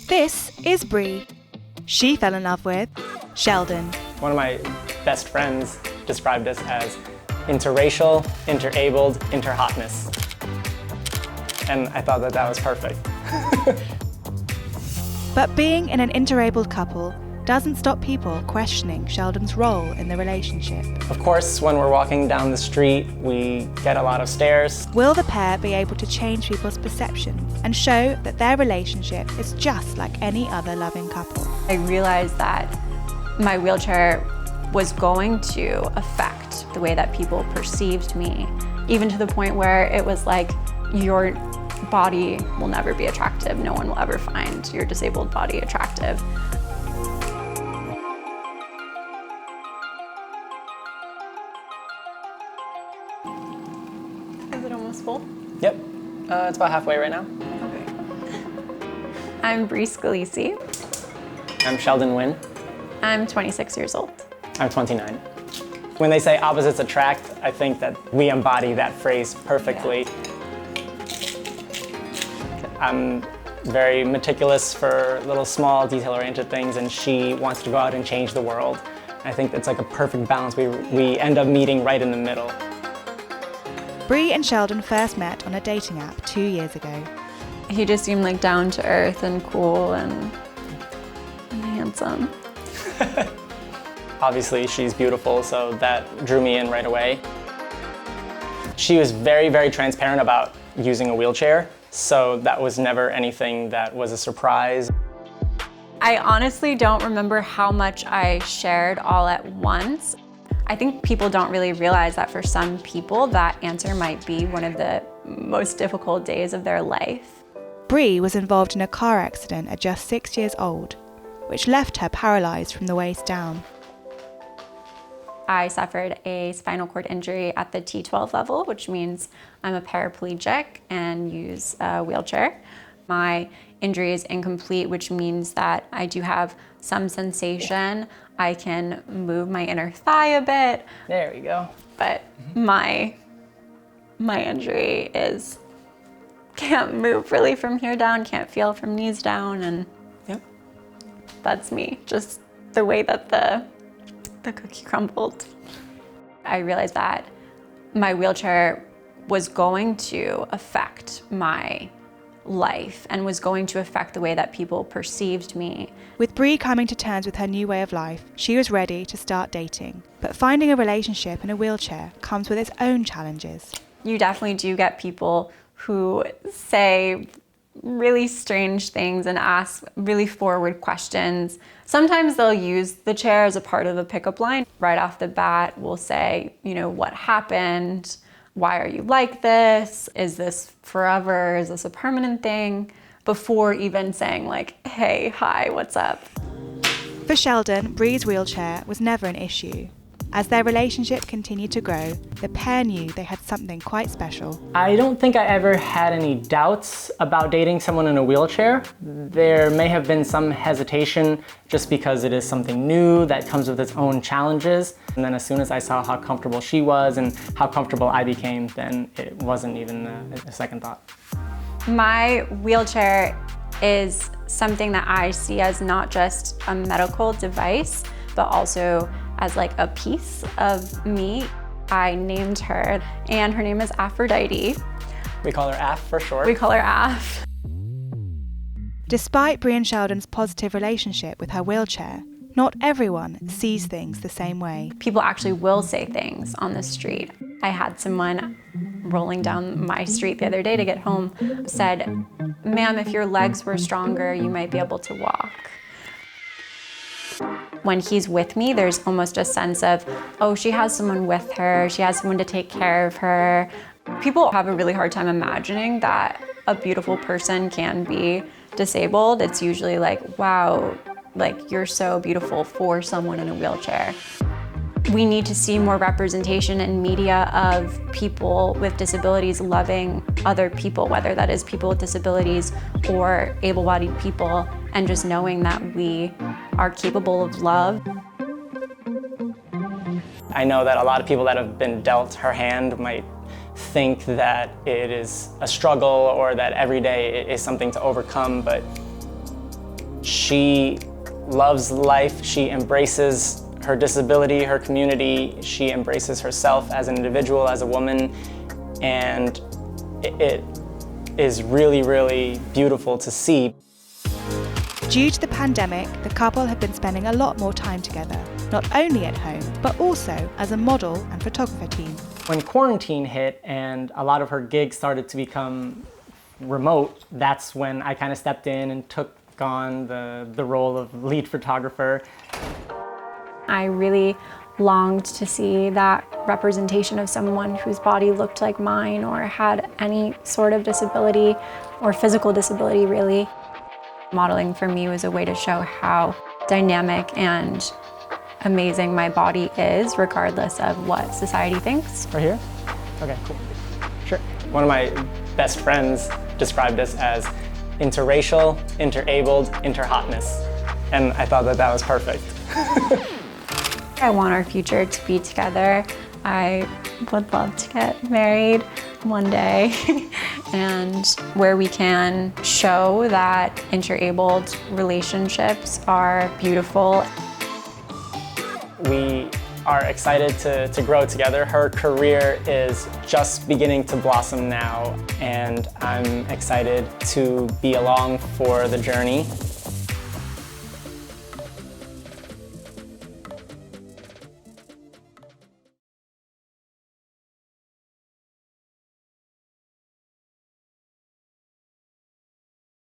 This is Bree. She fell in love with Sheldon. One of my best friends described us as interracial, interabled, interhotness. And I thought that that was perfect. But being in an interabled couple doesn't stop people questioning Sheldon's role in the relationship. Of course, when we're walking down the street, we get a lot of stares. Will the pair be able to change people's perceptions and show that their relationship is just like any other loving couple? I realized that my wheelchair was going to affect the way that people perceived me, even to the point where it was like, your body will never be attractive. No one will ever find your disabled body attractive. Is it almost full? Yep, it's about halfway right now. Okay. I'm Bree Scalisi. I'm Sheldon Nguyen. I'm 26 years old. I'm 29. When they say opposites attract, I think that we embody that phrase perfectly. Yeah. I'm very meticulous for little small detail-oriented things, and she wants to go out and change the world. I think that's like a perfect balance. We end up meeting right in the middle. Bree and Sheldon first met on a dating app 2 years ago. He just seemed like down to earth and cool and handsome. Obviously, she's beautiful, so that drew me in right away. She was very, very transparent about using a wheelchair, so that was never anything that was a surprise. I honestly don't remember how much I shared all at once. I think people don't really realize that for some people, that answer might be one of the most difficult days of their life. Bree was involved in a car accident at just 6 years old, which left her paralysed from the waist down. I suffered a spinal cord injury at the T12 level, which means I'm a paraplegic and use a wheelchair. My injury is incomplete, which means that I do have some sensation. I can move my inner thigh a bit. There we go. But my injury is, can't move really from here down, can't feel from knees down, and yep. That's me, just the way that the cookie crumbled. I realized that my wheelchair was going to affect my life and was going to affect the way that people perceived me. With Bree coming to terms with her new way of life, she was ready to start dating. But finding a relationship in a wheelchair comes with its own challenges. You definitely do get people who say really strange things and ask really forward questions. Sometimes they'll use the chair as a part of a pickup line. Right off the bat, we'll say, what happened? Why are you like this? Is this forever? Is this a permanent thing? Before even saying like, hey, hi, what's up? For Sheldon, Bree's wheelchair was never an issue. As their relationship continued to grow, the pair knew they had something quite special. I don't think I ever had any doubts about dating someone in a wheelchair. There may have been some hesitation just because it is something new that comes with its own challenges. And then as soon as I saw how comfortable she was and how comfortable I became, then it wasn't even a second thought. My wheelchair is something that I see as not just a medical device, but also as like a piece of me. I named her, and her name is Aphrodite. We call her Af for short. We call her Af. Despite Bree and Sheldon's positive relationship with her wheelchair, not everyone sees things the same way. People actually will say things on the street. I had someone rolling down my street the other day to get home said, "Ma'am, if your legs were stronger, you might be able to walk." When he's with me, there's almost a sense of, oh, she has someone with her, she has someone to take care of her. People have a really hard time imagining that a beautiful person can be disabled. It's usually like, wow, like you're so beautiful for someone in a wheelchair. We need to see more representation in media of people with disabilities loving other people, whether that is people with disabilities or able-bodied people, and just knowing that we are capable of love. I know that a lot of people that have been dealt her hand might think that it is a struggle or that every day is something to overcome, but She loves life. She embraces her disability, her community. She embraces herself as an individual, as a woman. And it is really, really beautiful to see. Due to the pandemic, the couple have been spending a lot more time together, not only at home, but also as a model and photographer team. When quarantine hit and a lot of her gigs started to become remote, that's when I kind of stepped in and took on the role of lead photographer. I really longed to see that representation of someone whose body looked like mine or had any sort of disability or physical disability, really. Modeling for me was a way to show how dynamic and amazing my body is, regardless of what society thinks. Right here? Okay, cool. Sure. One of my best friends described us as interracial, interabled, interhotness. And I thought that was perfect. I want our future to be together. I would love to get married one day and where we can show that interabled relationships are beautiful. We are excited to grow together. Her career is just beginning to blossom now, and I'm excited to be along for the journey.